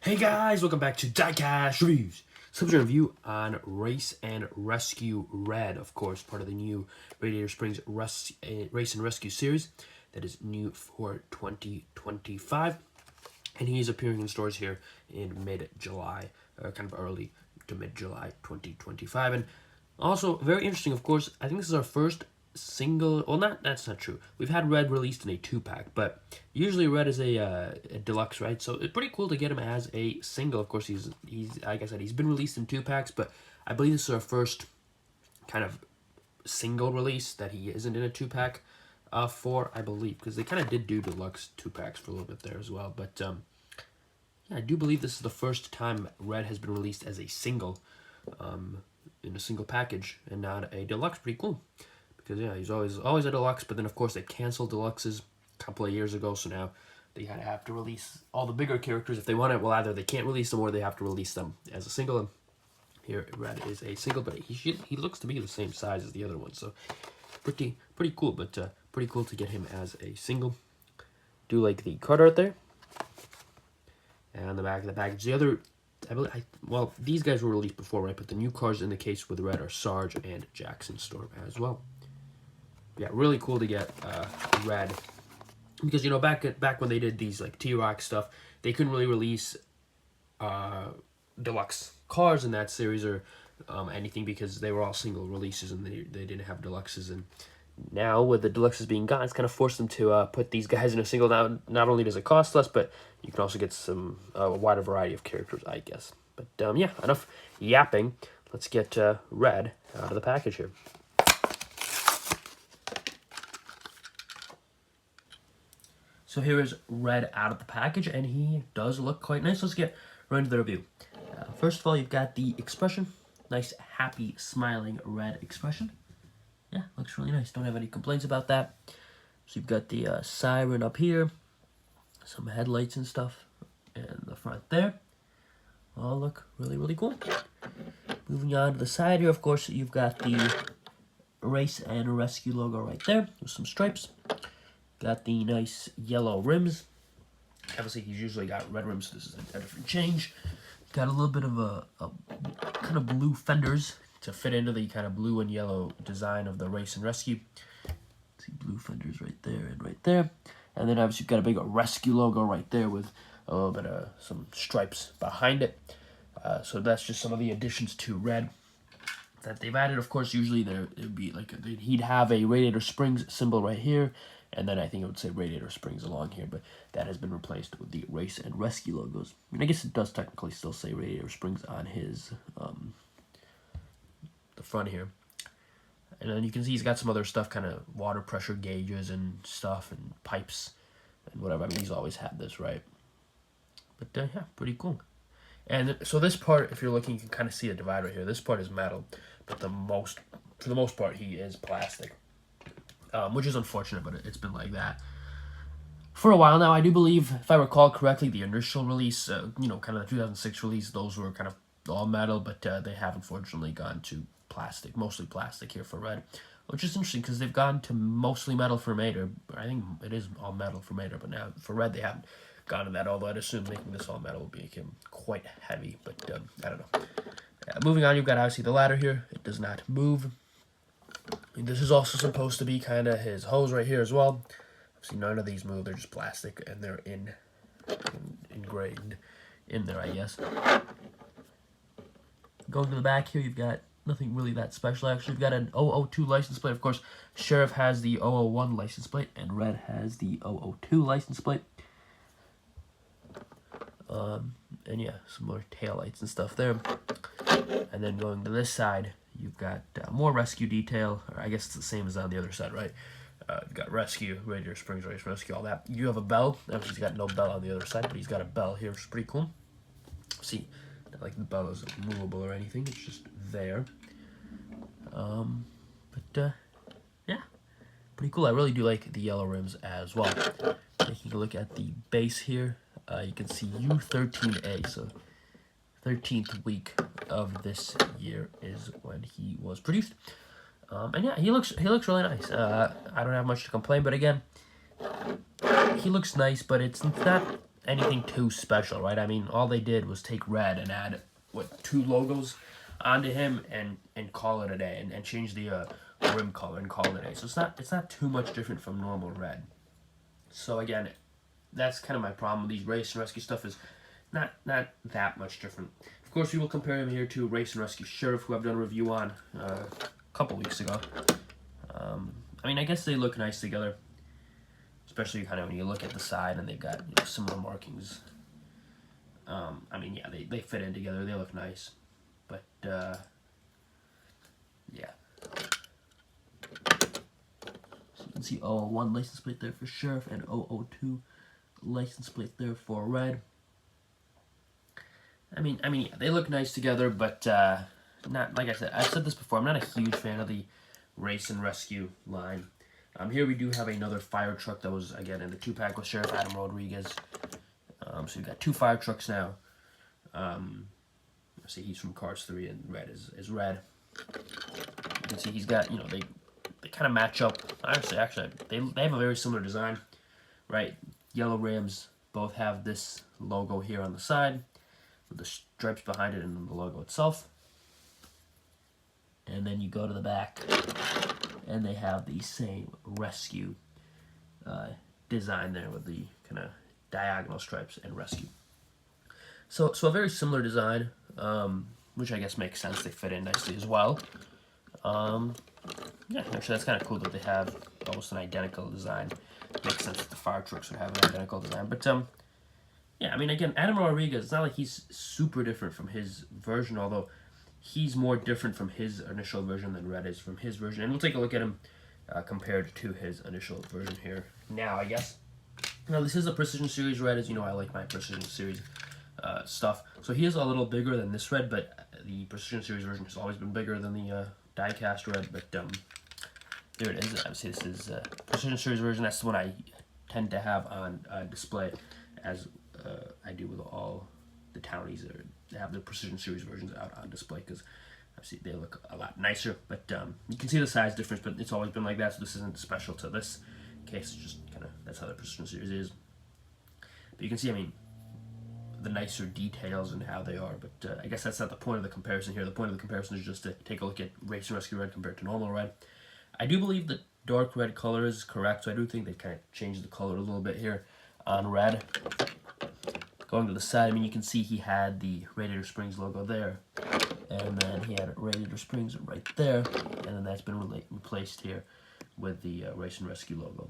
Hey guys, welcome back to Diecast Reviews. Subject review on Race and Rescue Red, of course, part of the new Radiator Springs Race and Rescue series that is new for 2025. And he's appearing in stores here in mid-July, kind of early to mid-July 2025. And also, very interesting, of course, I think this is our first single, well, that's not true. We've had Red released in a 2-pack, but usually Red is a deluxe, right? So it's pretty cool to get him as a single. Of course, he's like I said, he's been released in 2-packs, but I believe this is our first kind of single release that he isn't in a 2-pack for, I believe, because they kind of did do deluxe 2-packs for a little bit there as well. But yeah, I do believe this is the first time Red has been released as a single, in a single package and not a deluxe. Pretty cool. Because yeah, he's always a deluxe, but then of course they canceled deluxes a couple of years ago, so now they have to release all the bigger characters if they want it. Well, either they can't release them or they have to release them as a single. And here Red is a single, but he looks to be the same size as the other one, so pretty cool. But pretty cool to get him as a single. Do like the card art there, and the back of the package. The other, well, these guys were released before, right? But the new cards in the case with Red are Sarge and Jackson Storm as well. Yeah, really cool to get Red, because you know back when they did these like T-Rock stuff, they couldn't really release deluxe cars in that series or anything because they were all single releases and they didn't have deluxes. And now with the deluxes being gone, it's kind of forced them to put these guys in a single. Now, not only does it cost less, but you can also get some a wider variety of characters, I guess. But yeah, enough yapping. Let's get Red out of the package here. So here is Red out of the package, and he does look quite nice. Let's get right into the review. First of all, you've got the expression. Nice, happy, smiling Red expression. Yeah, looks really nice. Don't have any complaints about that. So you've got the siren up here. Some headlights and stuff in the front there. All look really cool. Moving on to the side here, of course, you've got the Race and Rescue logo right there with some stripes. Got the nice yellow rims. Obviously, he's usually got red rims, so this is a different change. Got a little bit of a kind of blue fenders to fit into the kind of blue and yellow design of the Race and Rescue. See blue fenders right there and right there. And then obviously you've got a big Rescue logo right there with a little bit of some stripes behind it. So that's just some of the additions to Red that they've added. Of course, usually it would be like he'd have a Radiator Springs symbol right here. And then I think it would say Radiator Springs along here, but that has been replaced with the Race and Rescue logos. I mean, I guess it does technically still say Radiator Springs on his, the front here. And then you can see he's got some other stuff, kind of water pressure gauges and stuff, and pipes, and whatever. I mean, he's always had this, right? But yeah, pretty cool. And so this part, if you're looking, you can kind of see a divide right here. This part is metal, but for the most part, he is plastic. Which is unfortunate, but it's been like that for a while now. I do believe, if I recall correctly, the initial release, you know, kind of the 2006 release, those were kind of all metal, but they have unfortunately gone to plastic, mostly plastic here for Red, which is interesting because they've gone to mostly metal for Mater. I think it is all metal for Mater, but now for Red they haven't gone to that, although I'd assume making this all metal would make him quite heavy, but I don't know. Moving on, you've got obviously the ladder here. It does not move. This is also supposed to be kind of his hose right here as well. Obviously, none of these move. They're just plastic, and they're ingrained in there, I guess. Going to the back here, you've got nothing really that special, actually. You've got an 002 license plate. Of course, Sheriff has the 001 license plate, and Red has the 002 license plate. And yeah, some more taillights and stuff there. And then going to this side, you've got more rescue detail, or I guess it's the same as on the other side, right? You've got Rescue, Radiator Springs, Race Rescue, all that. You have a bell. Obviously, he's got no bell on the other side, but he's got a bell here, which is pretty cool. See, not like the bell is movable or anything. It's just there. Yeah, pretty cool. I really do like the yellow rims as well. Taking a look at the base here, you can see U13A, so 13th week of this year is when he was produced. And yeah, he looks really nice. I don't have much to complain, but again, he looks nice, but it's not anything too special, right? I mean, all they did was take red and add, what, 2 logos onto him and call it a day, and change the rim color and call it a day. So it's not too much different from normal red. So again, that's kind of my problem with these race and rescue stuff, is not that much different. Of course, we will compare him here to Race and Rescue Sheriff, who I've done a review on a couple weeks ago. I mean, I guess they look nice together, especially kind of when you look at the side and they've got, you know, similar markings. I mean, yeah, they fit in together. They look nice, but yeah. So you can see 001 license plate there for Sheriff, and 002 license plate there for Red. I mean, yeah, they look nice together, but not, like I said, I've said this before, I'm not a huge fan of the Race and Rescue line. Here we do have another fire truck that was, again, in the 2-pack with Sheriff Adam Rodriguez. So we've got 2 fire trucks now. See, he's from Cars 3, and Red is Red. You can see he's got, you know, they kind of match up. Actually, they have a very similar design, right? Yellow rims, both have this logo here on the side, with the stripes behind it and the logo itself. And then you go to the back, and they have the same rescue design there with the kind of diagonal stripes and rescue. So a very similar design, which I guess makes sense. They fit in nicely as well. Yeah, actually that's kind of cool that they have almost an identical design. Makes sense that the fire trucks would have an identical design. But yeah, I mean, again, Adam Rodriguez, it's not like he's super different from his version, although he's more different from his initial version than Red is from his version. And we'll take a look at him compared to his initial version here now, I guess. Now, this is a Precision Series Red. As you know, I like my Precision Series stuff. So he is a little bigger than this Red, but the Precision Series version has always been bigger than the Diecast Red. But there it is. Obviously, this is Precision Series version. That's the one I tend to have on display, as I do with all the Townies. They have the Precision Series versions out on display because obviously they look a lot nicer. But you can see the size difference, but it's always been like that, so this isn't special to this case. It's just kind of, that's how the Precision Series is. But you can see, I mean, the nicer details and how they are. But I guess that's not the point of the comparison here. The point of the comparison is just to take a look at Race and Rescue Red compared to normal Red. I do believe that dark red color is correct, so I do think they kind of changed the color a little bit here on Red. Going to the side, I mean, you can see he had the Radiator Springs logo there, and then he had Radiator Springs right there, and then that's been replaced here with the Race and Rescue logo.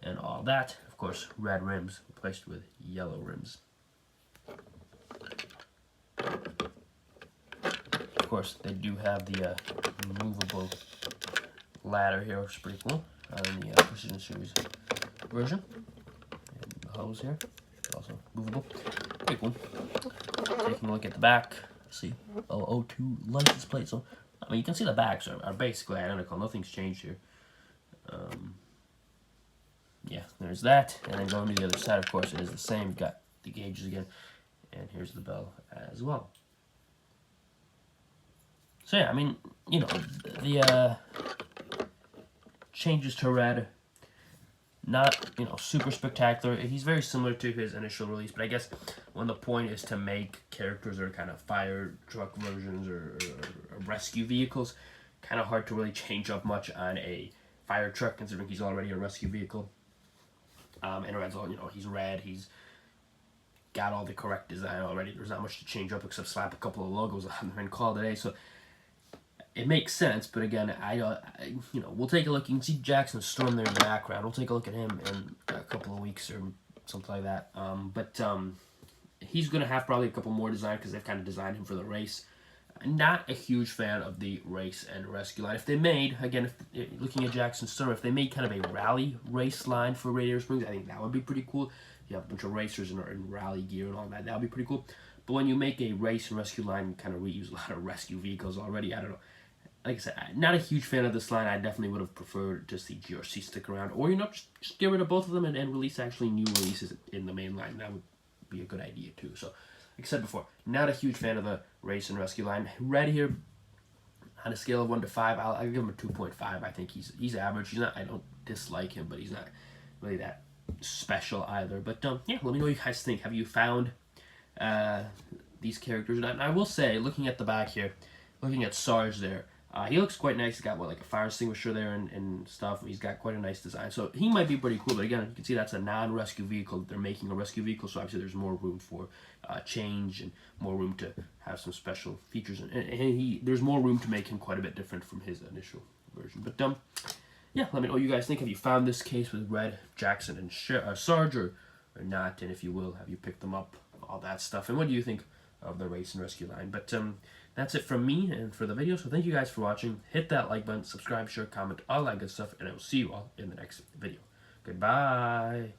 And all that, of course, red rims replaced with yellow rims. Of course, they do have the movable ladder here, which is pretty cool, on the Precision Series version. And the hose here, also movable. Pretty cool. Taking a look at the back, see 002 license plate. So, I mean, you can see the backs are basically identical. Nothing's changed here. Yeah, there's that. And then going to the other side, of course, it is the same. You've got the gauges again. And here's the bell as well. So yeah, I mean, you know, the changes to Red, not, you know, super spectacular. He's very similar to his initial release, but I guess when the point is to make characters that are kind of fire truck versions or rescue vehicles, kind of hard to really change up much on a fire truck, considering he's already a rescue vehicle. And Red's all, you know, he's Red, he's got all the correct design already. There's not much to change up except slap a couple of logos on there and call it a day. So it makes sense, but again, you know, we'll take a look. You can see Jackson Storm there in the background. We'll take a look at him in a couple of weeks or something like that. But he's going to have probably a couple more design because they've kind of designed him for the race. Not a huge fan of the Race and Rescue line. If they made, again, looking at Jackson Storm, if they made kind of a rally race line for Radiator Springs, I think that would be pretty cool. You have a bunch of racers in rally gear and all that. That would be pretty cool. But when you make a Race and Rescue line, you kind of reuse a lot of rescue vehicles already. I don't know. Like I said, not a huge fan of this line. I definitely would have preferred to see GRC stick around. Or, you know, just get rid of both of them and release actually new releases in the main line. That would be a good idea, too. So, like I said before, not a huge fan of the Race and Rescue line. Red here, on a scale of 1 to 5, I'll give him a 2.5. I think he's average. He's not, I don't dislike him, but he's not really that special either. But yeah, let me know what you guys think. Have you found these characters? And I will say, looking at the back here, looking at Sarge there, he looks quite nice. He's got like a fire extinguisher there and stuff. He's got quite a nice design, so he might be pretty cool. But again, you can see that's a non-rescue vehicle. They're making a rescue vehicle, so obviously there's more room for change and more room to have some special features. And there's more room to make him quite a bit different from his initial version. But yeah, let me know what you guys think. Have you found this case with Red, Jackson, and Sarge, or not? And if you will, have you picked them up? All that stuff. And what do you think of the Race and Rescue line? But that's it from me and for the video. So thank you guys for watching. Hit that like button, subscribe, share, comment, all that good stuff, and I will see you all in the next video. Goodbye.